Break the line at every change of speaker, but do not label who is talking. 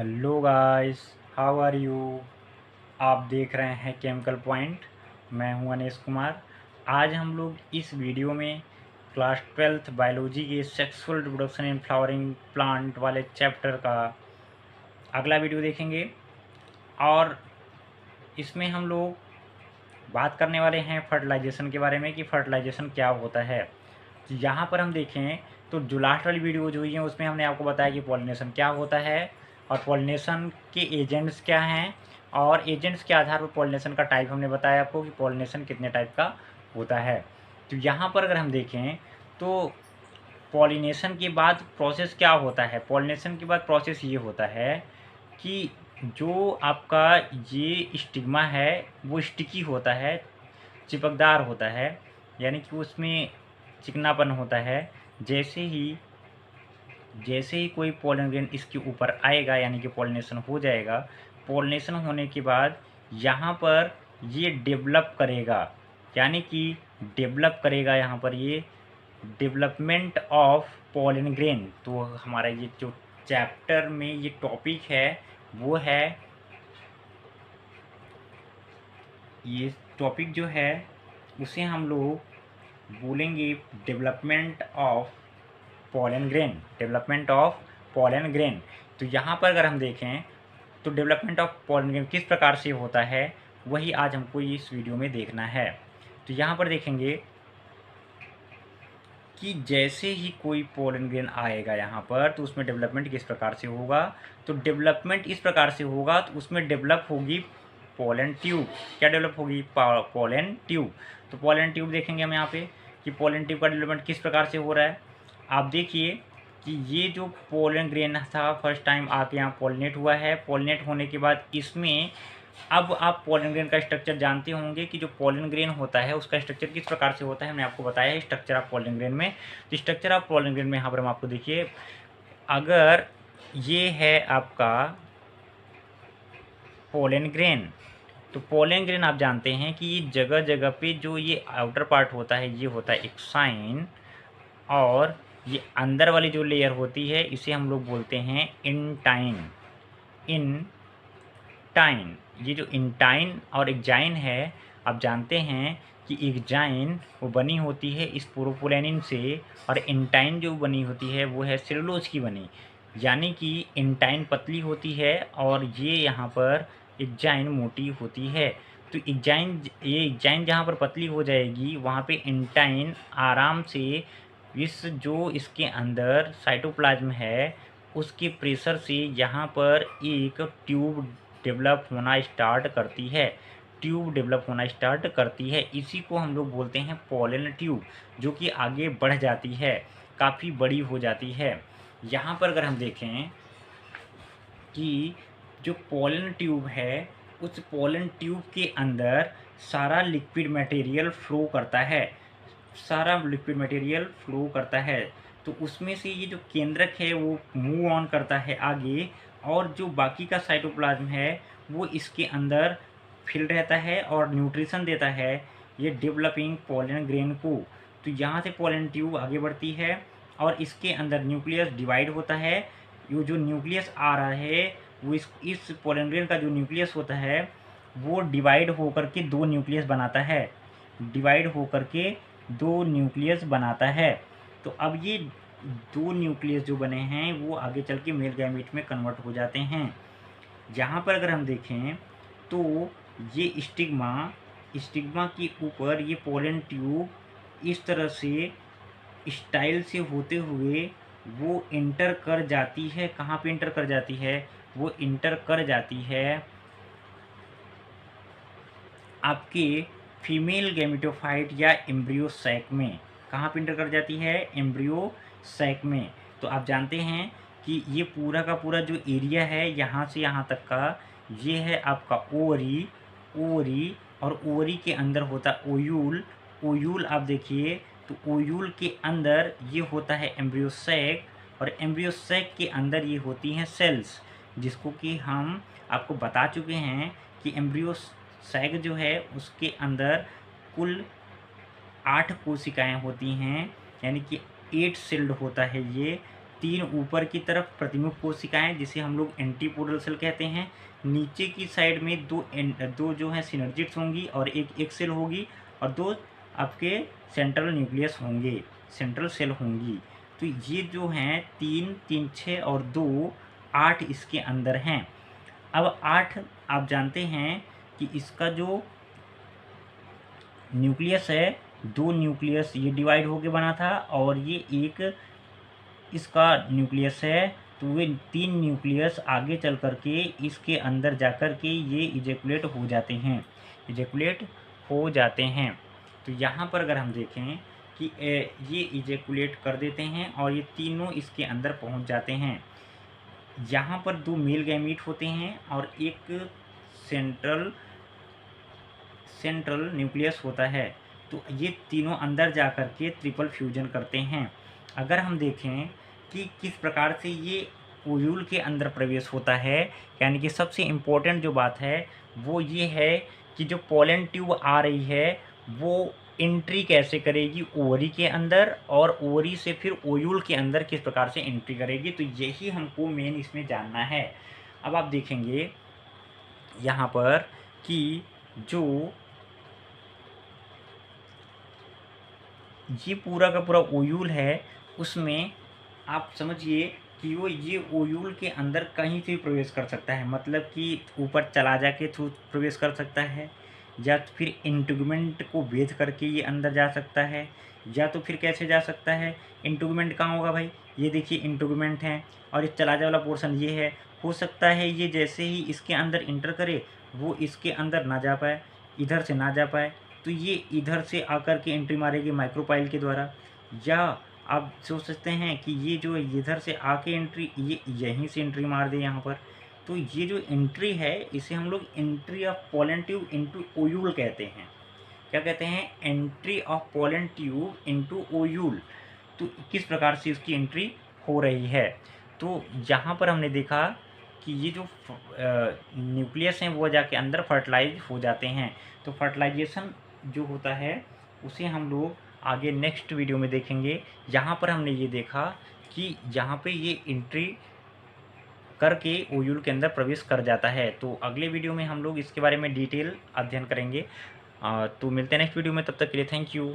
Hello guys, how are you. आप देख रहे हैं केमिकल पॉइंट। मैं हूं अनीश कुमार। आज हम लोग इस वीडियो में क्लास 12th बायोलॉजी के sexual reproduction in flowering plant वाले चैप्टर का अगला वीडियो देखेंगे। और इसमें हम लोग बात करने वाले हैं फर्टिलाइजेशन के बारे में कि फर्टिलाइजेशन क्या होता है। तो यहाँ पर हम देखें तो जो लास्ट वाली वीडियो जो हुई है उसमें हमने आपको बताया कि पॉलिनेशन क्या होता है और पॉलिनेशन के एजेंट्स क्या हैं, और एजेंट्स के आधार पर पॉलिनेशन का टाइप हमने बताया आपको कि पॉलिनेशन कितने टाइप का होता है। तो यहाँ पर अगर हम देखें तो पॉलिनेशन के बाद प्रोसेस क्या होता है। पॉलिनेशन के बाद प्रोसेस ये होता है कि जो आपका ये स्टिग्मा है वो स्टिकी होता है, चिपकदार होता है, यानी कि उसमें चिकनापन होता है। जैसे ही जैसे ही कोई पोलन ग्रेन इसके ऊपर आएगा यानी कि पॉलिनेशन हो जाएगा। पॉलिनेशन होने के बाद यहाँ पर ये डेवलप करेगा, यानी कि डेवलप करेगा यहाँ पर ये डेवलपमेंट ऑफ पोलन ग्रेन। तो हमारा ये जो चैप्टर में ये टॉपिक है वो है, ये टॉपिक जो है उसे हम लोग बोलेंगे development of pollen grain. Development of pollen grain. तो यहाँ पर अगर हम देखें तो डेवलपमेंट ऑफ पोलन ग्रेन किस प्रकार से होता है वही आज हमको इस वीडियो में देखना है। तो यहाँ पर देखेंगे कि जैसे ही कोई पोलन ग्रेन आएगा यहाँ पर तो उसमें डेवलपमेंट किस प्रकार से होगा। तो डेवलपमेंट इस प्रकार से होगा तो उसमें डेवलप होगी पोलन ट्यूब। क्या डेवलप होगी? Pollen tube. तो पोलन ट्यूब देखेंगे हम यहाँ पे कि पोलन ट्यूब का डेवलपमेंट किस प्रकार से हो रहा है। आप देखिए कि ये जो पोलन ग्रेन था फर्स्ट टाइम आके यहाँ पोलिनेट हुआ है। पोलिनेट होने के बाद इसमें अब आप पोलन ग्रेन का स्ट्रक्चर जानते होंगे कि जो पोलन ग्रेन होता है उसका स्ट्रक्चर किस प्रकार से होता है। हमने आपको बताया है स्ट्रक्चर ऑफ पोलन ग्रेन में। तो स्ट्रक्चर ऑफ पोलन ग्रेन में यहाँ पर हम आपको देखिए, अगर ये है आपका पोलन ग्रेन, तो पोलन ग्रेन आप जानते हैं कि ये जगह जगह पे जो ये आउटर पार्ट होता है ये होता है एक्साइन, और ये अंदर वाली जो लेयर होती है इसे हम लोग बोलते हैं इंटाइन। इंटाइन, ये जो इंटाइन और एक्जाइन है, आप जानते हैं कि एक्जाइन वो बनी होती है इस प्रोपोलेनिन से, और इंटाइन जो बनी होती है वो है सेलुलोज की बनी। यानी कि इंटाइन पतली होती है और ये यहाँ पर एक्जाइन मोटी होती है। तो एक्जाइन जहाँ पर पतली हो जाएगी वहाँ पे इंटाइन आराम से इस जो इसके अंदर साइटोप्लाज्म है उसके प्रेशर से यहाँ पर एक ट्यूब डेवलप होना स्टार्ट करती है। ट्यूब डेवलप होना स्टार्ट करती है, इसी को हम लोग बोलते हैं पोलन ट्यूब, जो कि आगे बढ़ जाती है, काफ़ी बड़ी हो जाती है। यहाँ पर अगर हम देखें कि जो पोलन ट्यूब है उस पोलन ट्यूब के अंदर सारा लिक्विड मटेरियल फ्लो करता है, सारा लिक्विड मटेरियल फ्लो करता है। तो उसमें से ये जो केंद्रक है वो मूव ऑन करता है आगे, और जो बाकी का साइटोप्लाज्म है वो इसके अंदर फिल रहता है और न्यूट्रिशन देता है ये डेवलपिंग पोलन ग्रेन को। तो यहाँ से पोलन ट्यूब आगे बढ़ती है और इसके अंदर न्यूक्लियस डिवाइड होता है। ये जो न्यूक्लियस आ रहा है वो इस पोलन ग्रेन का जो न्यूक्लियस होता है वो डिवाइड होकर के दो न्यूक्लियस बनाता है, डिवाइड होकर के दो न्यूक्लियस बनाता है। तो अब ये दो न्यूक्लियस जो बने हैं वो आगे चल के मेल गैमेट में कन्वर्ट हो जाते हैं। यहाँ पर अगर हम देखें तो ये स्टिग्मा के ऊपर ये पोलन ट्यूब इस तरह से स्टाइल से होते हुए वो इंटर कर जाती है। कहाँ पे इंटर कर जाती है? वो इंटर कर जाती है आपके फीमेल गैमेटोफाइट या एम्ब्रियो सैक में। कहाँ पे इंटर कर जाती है? एम्ब्रियो सैक में। तो आप जानते हैं कि ये पूरा का पूरा जो एरिया है यहाँ से यहाँ तक का ये है आपका ओवरी। ओवरी और ओवरी के अंदर होता है ओयूल। ओयूल आप देखिए तो ओयूल के अंदर ये होता है एम्ब्रियो सैक, और एम्ब्रियो सैक के अंदर ये होती हैं सेल्स, जिसको कि हम आपको बता चुके हैं कि एम्ब्रियो सैक जो है उसके अंदर कुल 8 कोशिकाएं होती हैं, यानी कि 8 सेल्ड होता है ये। 3 ऊपर की तरफ प्रतिमुख कोशिकाएं जिसे हम लोग एंटीपोडल सेल कहते हैं। नीचे की साइड में दो जो है सिनर्जिड्स होंगी और एक सेल होगी और 2 आपके सेंट्रल न्यूक्लियस होंगे, सेंट्रल सेल होंगी। तो ये जो हैं 3, 3, 6 और 2, 8 इसके अंदर हैं। अब 8 आप जानते हैं कि इसका जो न्यूक्लियस है, 2 न्यूक्लियस ये डिवाइड होके बना था और ये एक इसका न्यूक्लियस है। तो वे 3 न्यूक्लियस आगे चल कर के इसके अंदर जा कर के ये इजैकुलेट हो जाते हैं, इजैकुलेट हो जाते हैं। तो यहाँ पर अगर हम देखें कि ये इजैकुलेट कर देते हैं और ये तीनों इसके अंदर पहुँच जाते हैं। यहाँ पर 2 मेल गैमीट होते हैं और एक सेंट्रल न्यूक्लियस होता है। तो ये तीनों अंदर जा कर के ट्रिपल फ्यूजन करते हैं। अगर हम देखें कि किस प्रकार से ये ओव्यूल के अंदर प्रवेश होता है, यानी कि सबसे इम्पोर्टेंट जो बात है वो ये है कि जो पोलन ट्यूब आ रही है वो एंट्री कैसे करेगी ओवरी के अंदर और ओवरी से फिर ओव्यूल के अंदर किस प्रकार से एंट्री करेगी। तो यही हमको मेन इसमें जानना है। अब आप देखेंगे यहाँ पर कि जो ये पूरा का पूरा ओव्यूल है उसमें आप समझिए कि वो ये ओव्यूल के अंदर कहीं से भी प्रवेश कर सकता है, मतलब कि ऊपर चला जाके थ्रू प्रवेश कर सकता है, या तो फिर इंटीगुमेंट को भेद करके ये अंदर जा सकता है, या तो फिर कैसे जा सकता है। इंटीगुमेंट कहाँ होगा भाई, ये देखिए इंटीगुमेंट है और ये चला जाए वाला पोर्शन ये है। हो सकता है ये जैसे ही इसके अंदर इंटर करे वो इसके अंदर ना जा पाए, इधर से ना जा पाए, तो ये इधर से आकर के एंट्री मारेगी माइक्रोपाइल के द्वारा। या आप सोच सकते हैं कि ये जो इधर से आके एंट्री ये यहीं से एंट्री मार दे यहाँ पर। तो ये जो एंट्री है इसे हम लोग entry of pollen tube into ovule कहते हैं। क्या कहते हैं, entry of pollen tube into ovule. तो किस प्रकार से इसकी एंट्री हो रही है। तो यहाँ पर हमने देखा कि ये जो न्यूक्लियस हैं वो जाके अंदर फर्टिलाइज हो जाते हैं। तो फर्टिलाइजेशन जो होता है उसे हम लोग आगे नेक्स्ट वीडियो में देखेंगे। यहाँ पर हमने ये देखा कि यहाँ पे ये एंट्री करके ओव्यूल के अंदर प्रवेश कर जाता है। तो अगले वीडियो में हम लोग इसके बारे में डिटेल अध्ययन करेंगे। तो मिलते हैं नेक्स्ट वीडियो में, तब तक के लिए थैंक यू।